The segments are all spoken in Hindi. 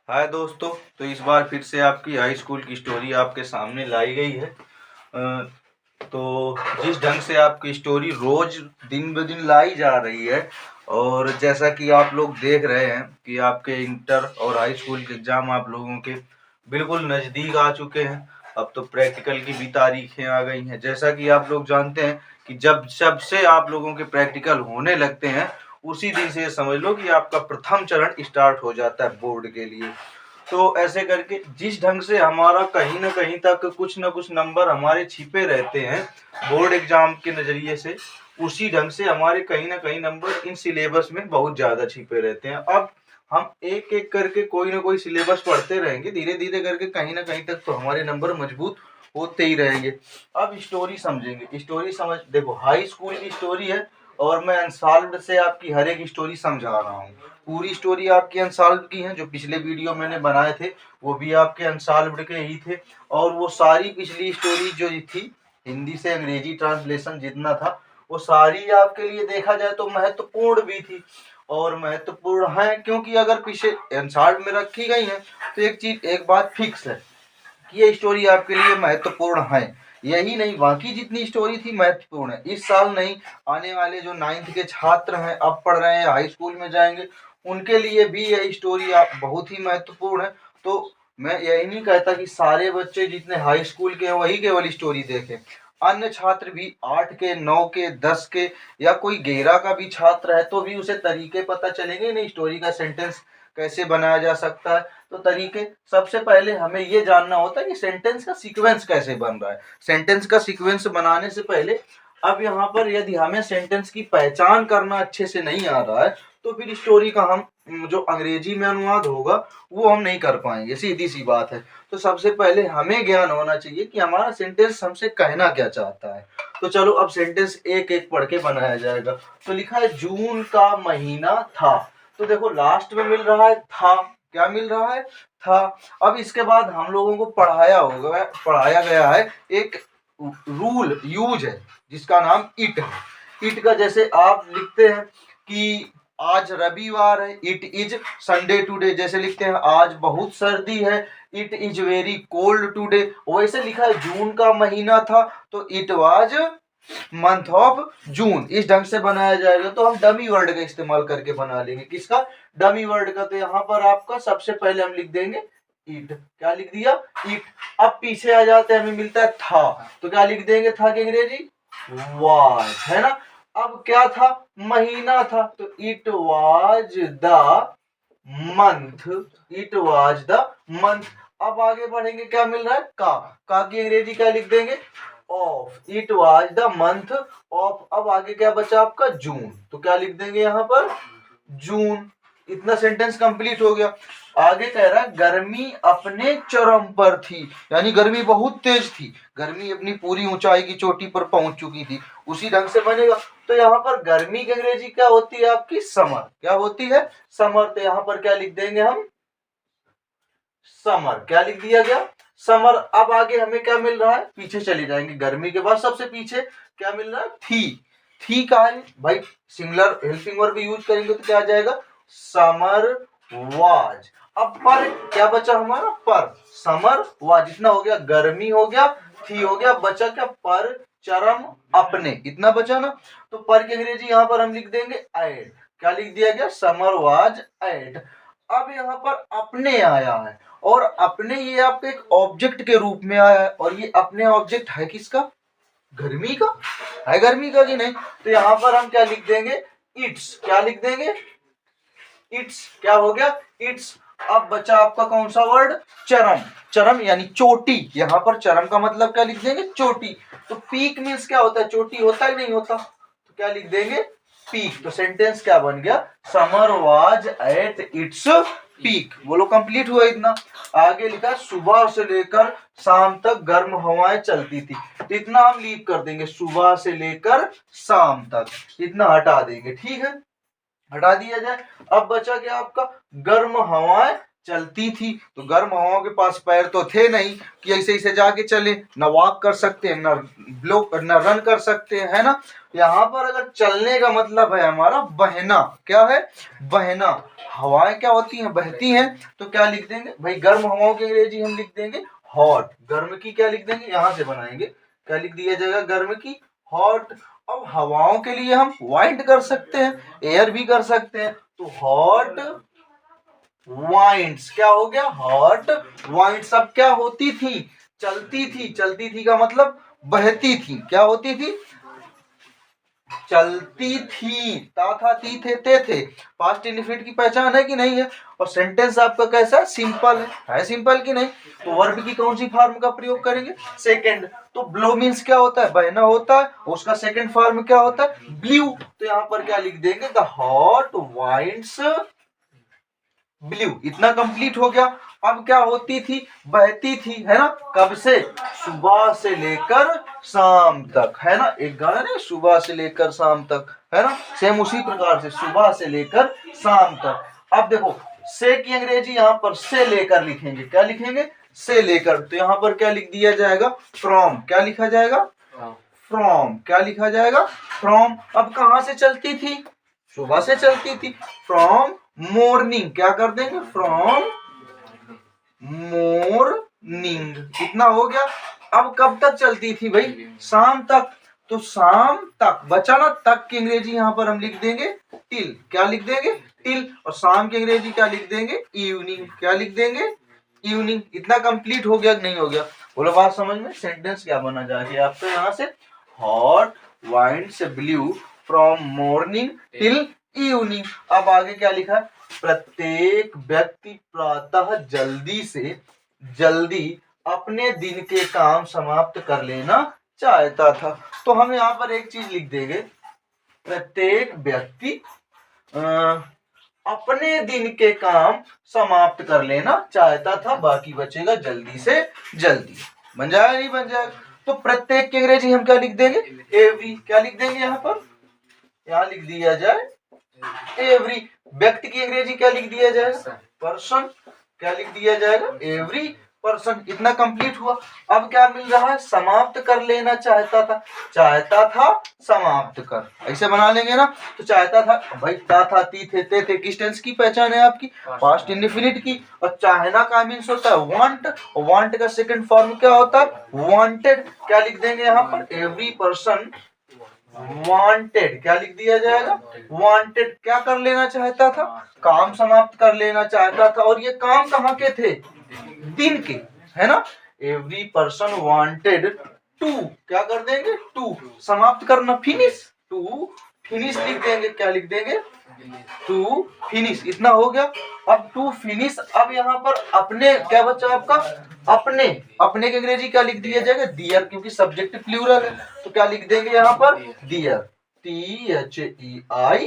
हाय दोस्तों। तो इस बार फिर से आपकी हाई स्कूल की स्टोरी आपके सामने लाई गई है। तो जिस ढंग से आपकी स्टोरी रोज दिन ब दिन लाई जा रही है, और जैसा कि आप लोग देख रहे हैं कि आपके इंटर और हाई स्कूल के एग्ज़ाम आप लोगों के बिल्कुल नज़दीक आ चुके हैं। अब तो प्रैक्टिकल की भी तारीखें आ गई हैं। जैसा कि आप लोग जानते हैं कि जब से आप लोगों के प्रैक्टिकल होने लगते हैं, उसी दिन से समझ लो कि आपका प्रथम चरण स्टार्ट हो जाता है बोर्ड के लिए। तो ऐसे करके जिस ढंग से हमारा कहीं ना कहीं तक कुछ ना कुछ नंबर हमारे छिपे रहते हैं बोर्ड एग्जाम के नज़रिए से, उसी ढंग से हमारे कहीं ना कहीं नंबर इन सिलेबस में बहुत ज़्यादा छिपे रहते हैं। अब हम एक एक करके कोई ना कोई सिलेबस पढ़ते रहेंगे, धीरे धीरे करके कहीं ना कहीं तक तो हमारे नंबर मजबूत होते ही रहेंगे। अब स्टोरी समझेंगे। स्टोरी समझ देखो, हाई स्कूल की स्टोरी है और मैं अनसॉल्व्ड से आपकी हर एक स्टोरी समझा रहा हूँ। पूरी स्टोरी आपकी अनसॉल्व की है। जो पिछले वीडियो मैंने बनाए थे वो भी आपके अनसॉल्व्ड के ही थे, और वो सारी पिछली स्टोरी जो थी हिंदी से अंग्रेजी ट्रांसलेशन जितना था, वो सारी आपके लिए देखा जाए तो महत्वपूर्ण भी थी और महत्वपूर्ण है, क्योंकि अगर पीछे अनसॉल्व में रखी गई है तो एक बात फिक्स है कि ये स्टोरी आपके लिए महत्वपूर्ण है। यही नहीं, बाकी जितनी स्टोरी थी महत्वपूर्ण है। इस साल नहीं, आने वाले जो 9th के छात्र हैं, अब पढ़ रहे हैं, हाई स्कूल में जाएंगे, उनके लिए भी यह स्टोरी आप बहुत ही महत्वपूर्ण है। तो मैं यही नहीं कहता कि सारे बच्चे जितने हाई स्कूल के हैं वही केवल स्टोरी देखें। अन्य छात्र भी 8 के, 9 के, 10 के या कोई 11 का भी छात्र है तो भी उसे तरीके पता चलेंगे नहीं, स्टोरी का सेंटेंस कैसे बनाया जा सकता है। तो तरीके, सबसे पहले हमें ये जानना होता है कि सेंटेंस का सीक्वेंस कैसे बन रहा है। सेंटेंस का सीक्वेंस बनाने से पहले, अब यहाँ पर यदि हमें सेंटेंस की पहचान करना अच्छे से नहीं आ रहा है तो फिर स्टोरी का हम जो अंग्रेजी में अनुवाद होगा वो हम नहीं कर पाएंगे, सीधी सी बात है। तो सबसे पहले हमें ज्ञान होना चाहिए कि हमारा सेंटेंस हमसे कहना क्या चाहता है। तो चलो अब सेंटेंस एक एक पढ़ के बनाया जाएगा। तो लिखा है जून का महीना था। तो देखो लास्ट में मिल रहा है था, क्या मिल रहा है, था। अब इसके बाद हम लोगों को पढ़ाया गया है एक रूल यूज है जिसका नाम इट है। इट का जैसे आप लिखते हैं कि आज रविवार है, इट इज संडे टुडे। जैसे लिखते हैं आज बहुत सर्दी है, it is very cold today. वैसे लिखा है जून का महीना था तो it was month of June. इस ढंग से बनाया जाएगा। तो हम डमी वर्ड का इस्तेमाल करके बना लेंगे। किसका? डमी वर्ड का। तो यहाँ पर आपका सबसे पहले हम लिख देंगे इट। क्या लिख दिया? इट। अब पीछे आ जाते हैं, हमें मिलता है था। तो क्या लिख देंगे था की अंग्रेजी? वाज, है ना। अब क्या था? महीना था, तो it was the month. It was the month. अब आगे बढ़ेंगे, क्या मिल रहा है? का की अंग्रेजी क्या लिख देंगे? Of. It was the month of. अब आगे क्या बचा आपका? जून। तो क्या लिख देंगे यहाँ पर? जून। इतना सेंटेंस कंप्लीट हो गया। आगे कह रहा है गर्मी अपने चरम पर थी, यानी गर्मी बहुत तेज थी, गर्मी अपनी पूरी ऊंचाई की चोटी पर पहुंच चुकी थी। उसी ढंग से बनेगा। तो यहाँ पर गर्मी की अंग्रेजी क्या होती है आपकी? समर। क्या होती है? समर। तो यहाँ पर क्या लिख देंगे हम? समर। क्या लिख दिया गया? समर। अब आगे हमें क्या मिल रहा है? पीछे चले जाएंगे, गर्मी के बाद सबसे पीछे क्या मिल रहा है? थी का है भाई, सिंगुलर हेल्पिंग वर्ब यूज करेंगे तो क्या आ जाएगा? Summer was. अब पर क्या बचा हमारा? पर। Summer was. इतना हो गया, गर्मी हो गया, थी हो गया, बचा क्या? पर, चरम, अपने। इतना बचा ना। तो पर की अंग्रेजी यहाँ पर हम लिख देंगे एट। क्या लिख दिया गया? Summer was at. अब यहाँ पर अपने आया है, और अपने ये आपके एक ऑब्जेक्ट के रूप में आया है, और ये अपने ऑब्जेक्ट है किसका? गर्मी का। है गर्मी का कि नहीं? तो यहाँ पर हम क्या लिख देंगे? इट्स। क्या लिख देंगे? इट्स। क्या हो गया? इट्स। अब बचा आपका कौन सा वर्ड? चरम। चरम यानी चोटी। यहाँ पर चरम का मतलब क्या लिख देंगे? चोटी। तो पीक मीन्स क्या होता है? चोटी होता है नहीं होता? तो क्या लिख देंगे? पीक। तो सेंटेंस क्या बन गया? Summer was at its peak. बोलो कंप्लीट हुआ इतना। आगे लिखा सुबह से लेकर शाम तक गर्म हवाएं चलती थी। तो इतना हम लीव कर देंगे, सुबह से लेकर शाम तक, इतना हटा देंगे। ठीक है, हटा दिया जाए। अब बचा क्या आपका? गर्म हवाएं चलती थी, तो गर्म हवाओं के पास पैर तो थे नहीं कि ऐसे ऐसे जाके चले, न वॉक कर सकते हैं, न रन कर सकते हैं, है ना। यहाँ पर अगर चलने का मतलब है हमारा बहना, क्या है, बहना। हवाएं क्या होती हैं, बहती हैं, तो क्या लिख देंगे भाई, गर्म हवाओं की अंग्रेजी हम लिख देंगे हॉट। गर्म की क्या लिख देंगे, यहाँ से बनाएंगे, क्या लिख दिया जाएगा, गर्म की हॉट। अब हवाओं के लिए हम वाइंड कर सकते हैं, एयर भी कर सकते हैं, तो हॉट वाइंड्स, क्या हो गया, हॉट वाइंड्स। अब क्या होती थी, चलती थी। चलती थी का मतलब बहती थी, क्या होती थी, चलती थी। ता था ती थे ते थे, पास्ट इंडेफिनिट की पहचान है कि नहीं है। और सेंटेंस आपका कैसा है, सिंपल है सिंपल कि नहीं। तो वर्ब की कौन सी फॉर्म का प्रयोग करेंगे, सेकंड। तो ब्लो मीन्स क्या होता है, बहना होता है, उसका सेकंड फॉर्म क्या होता है, ब्लू। तो यहाँ पर क्या लिख देंगे, द हॉट वाइंड्स ब्लू। इतना कंप्लीट हो गया। अब क्या होती थी, बहती थी, है ना, कब से, सुबह से लेकर शाम तक, है ना। एक गाना है, सुबह से लेकर शाम तक, है ना, सेम उसी प्रकार से सुबह से लेकर शाम तक। अब देखो, से की अंग्रेजी यहाँ पर से लेकर लिखेंगे, क्या लिखेंगे, से लेकर। तो यहाँ पर क्या लिख दिया जाएगा, फ्रॉम। क्या लिखा जाएगा, फ्रॉम। क्या लिखा जाएगा, फ्रॉम। अब कहां से चलती थी, सुबह से चलती थी, फ्रॉम मॉर्निंग। क्या कर देंगे, फ्रॉम मॉर्निंग। इतना हो गया। अब कब तक चलती थी भाई, शाम तक। तो शाम तक बचा ना, तक की अंग्रेजी यहाँ पर हम लिख देंगे टिल। क्या लिख देंगे, टिल। और शाम की अंग्रेजी क्या लिख देंगे, इवनिंग। क्या लिख देंगे, इवनिंग। इतना कंप्लीट हो गया कि नहीं हो गया, बोलो बात समझ में। सेंटेंस क्या बना जाएगी आपको यहाँ से, hot winds blue from morning till evening. अब आगे क्या लिखा है, प्रत्येक व्यक्ति प्रातः जल्दी अपने दिन के काम समाप्त कर लेना चाहता था। तो हम यहाँ पर एक चीज लिख देंगे, प्रत्येक व्यक्ति अपने दिन के काम समाप्त कर लेना चाहता था, बाकी बचेगा जल्दी से जल्दी। बन जाएगा नहीं बन जाएगा। तो प्रत्येक की अंग्रेजी हम क्या लिख देंगे, एवरी। क्या लिख देंगे यहाँ पर, यहाँ लिख दिया जाए एवरी। व्यक्ति की अंग्रेजी क्या लिख दिया जाएगा, पर्सन। क्या लिख दिया जाएगा, एवरी पर्सन। इतना कंप्लीट हुआ। अब क्या मिल रहा है, समाप्त कर लेना चाहता था समाप्त कर, ऐसे बना लेंगे ना। तो चाहता था भाई, था ती थे किस टेंस की पहचान है आपकी, पास्ट इंडेफिनिट की। और चाहना का मीन्स होता है वांट, और वांट का सेकंड फॉर्म क्या होता है, वांटेड। क्या लिख देंगे यहाँ पर, एवरी पर्सन वांटेड। क्या लिख दिया जाएगा, वांटेड। क्या कर लेना चाहता था, काम समाप्त कर लेना चाहता था। और ये काम कहाँ के थे, दिन के, है ना। एवरी पर्सन वांटेड टू, क्या कर देंगे, टू समाप्त करना, फिनिश। टू फिनिश लिख देंगे। क्या लिख देंगे, टू फिनिश। इतना हो गया। अब टू फिनिश। अब यहाँ पर अपने क्या बचा आपका, अपने की अंग्रेजी क्या लिख दिया जाएगा, दियर, क्योंकि सब्जेक्ट प्लूरल है। तो क्या लिख देंगे यहाँ पर, दियर, THEIR।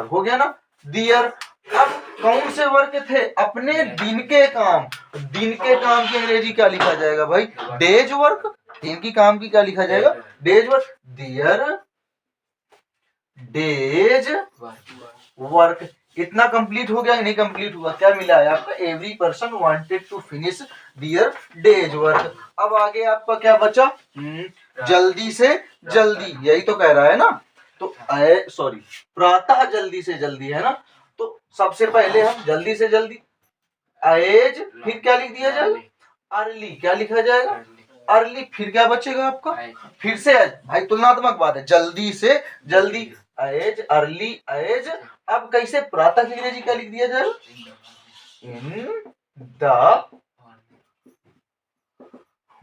हो गया ना, दियर। अब कौन से वर्क थे, अपने दिन के काम। दिन के काम की अंग्रेजी क्या लिखा जाएगा भाई, डेज वर्क। दिन की काम की क्या लिखा जाएगा, डेज वर्क। दियर डेज वर्क। इतना कंप्लीट हो गया कि नहीं कंप्लीट हुआ, क्या मिला है आपका, every person wanted to finish their day's work. अब आगे आपका क्या बचा, जल्दी से जल्दी, यही तो कह रहा है ना। तो सॉरी, प्रातः जल्दी से जल्दी, है ना। तो सबसे पहले हम जल्दी से जल्दी, एज, फिर क्या लिख दिया जाएगा, अर्ली। क्या लिखा जाएगा, अर्ली। फिर क्या बचेगा आपका, फिर से भाई तुलनात्मक बात है, जल्दी से जल्दी, एज, अर्ली, एज। अब कैसे, प्रातः की अंग्रेजी क्या लिख दिया जाएगा, इन द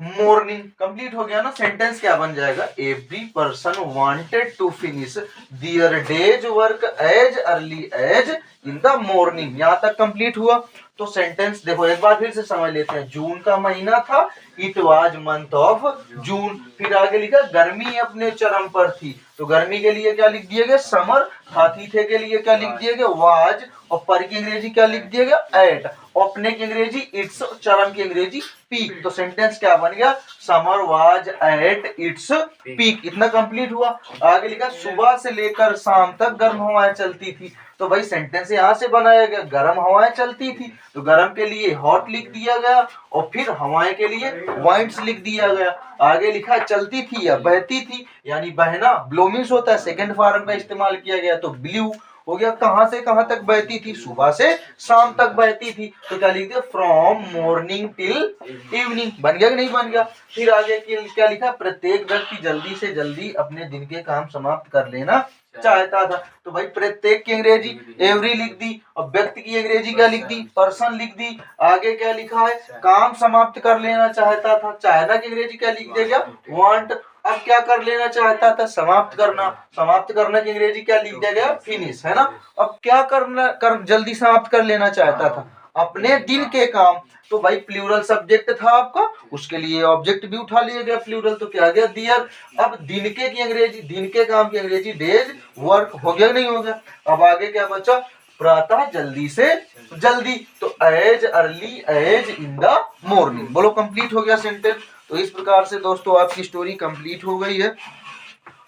मॉर्निंग। कंप्लीट हो गया ना। सेंटेंस क्या बन जाएगा, every person wanted to finish their day's work as early as in the morning. यहाँ तक कंप्लीट हुआ। तो सेंटेंस देखो एक बार फिर से समझ लेते हैं। जून का महीना था, it was month of June. फिर आगे लिखा गर्मी अपने चरम पर थी, तो गर्मी के लिए क्या लिख दिया गया, समर। हाथी थे के लिए क्या लिख दिया गया, वाज। और पर की अंग्रेजी क्या लिख दिया गया, एट। अपने की अंग्रेजी इट्स, चरम की अंग्रेजी पीक। तो सेंटेंस क्या बन गया, summer was at its peak. इतना कंप्लीट हुआ। आगे लिखा सुबह से लेकर शाम तक गर्म हवाएं चलती थी। तो भाई सेंटेंस यहाँ से बनाया गया, गर्म हवाएं चलती थी। तो गर्म के लिए हॉट लिख दिया गया और फिर हवाएं के लिए वाइंड्स लिख दिया गया। आगे लिखा चलती थी या बहती थी, यानी बहना ब्लोमिंग्स होता है, सेकंड फॉर्म का इस्तेमाल किया गया तो ब्लू हो गया। कहां से कहां तक बहती थी, सुबह से शाम तक बहती थी, तो क्या लिख दिया, फ्रॉम मॉर्निंग टिल इवनिंग। बन गया कि नहीं बन गया। फिर आगे क्या लिखा, प्रत्येक व्यक्ति जल्दी से जल्दी अपने दिन के काम समाप्त कर लेना चाहता था। तो भाई प्रत्येक की अंग्रेजी एवरी लिख दी और व्यक्ति की अंग्रेजी क्या लिख दी, पर्सन लिख दी। आगे क्या लिखा है, काम समाप्त कर लेना चाहता था, चाहना की अंग्रेजी क्या लिख दिया, वांट। अब क्या कर लेना चाहता था, समाप्त करना, समाप्त करना की अंग्रेजी क्या लिख दिया गया, फिनिश, है ना। अब क्या जल्दी समाप्त कर लेना चाहता था, अपने दिन के काम। तो भाई प्लूरल सब्जेक्ट था आपका, उसके लिए ऑब्जेक्ट भी उठा लिया गया प्लूरल, तो क्या आ गया, दियर। अब दिन के की अंग्रेजी, दिन के काम की अंग्रेजी डेज वर्क, हो गया नहीं हो गया। अब आगे क्या बचा, प्रातः जल्दी से जल्दी, तो as early as in the morning. बोलो कंप्लीट हो गया सेंटेंस। तो इस प्रकार से दोस्तों आपकी स्टोरी कंप्लीट हो गई है।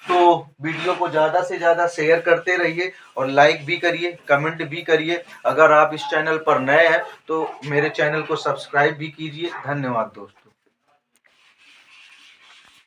तो वीडियो को ज़्यादा से ज़्यादा शेयर करते रहिए और लाइक भी करिए, कमेंट भी करिए। अगर आप इस चैनल पर नए हैं तो मेरे चैनल को सब्सक्राइब भी कीजिए। धन्यवाद दोस्तों।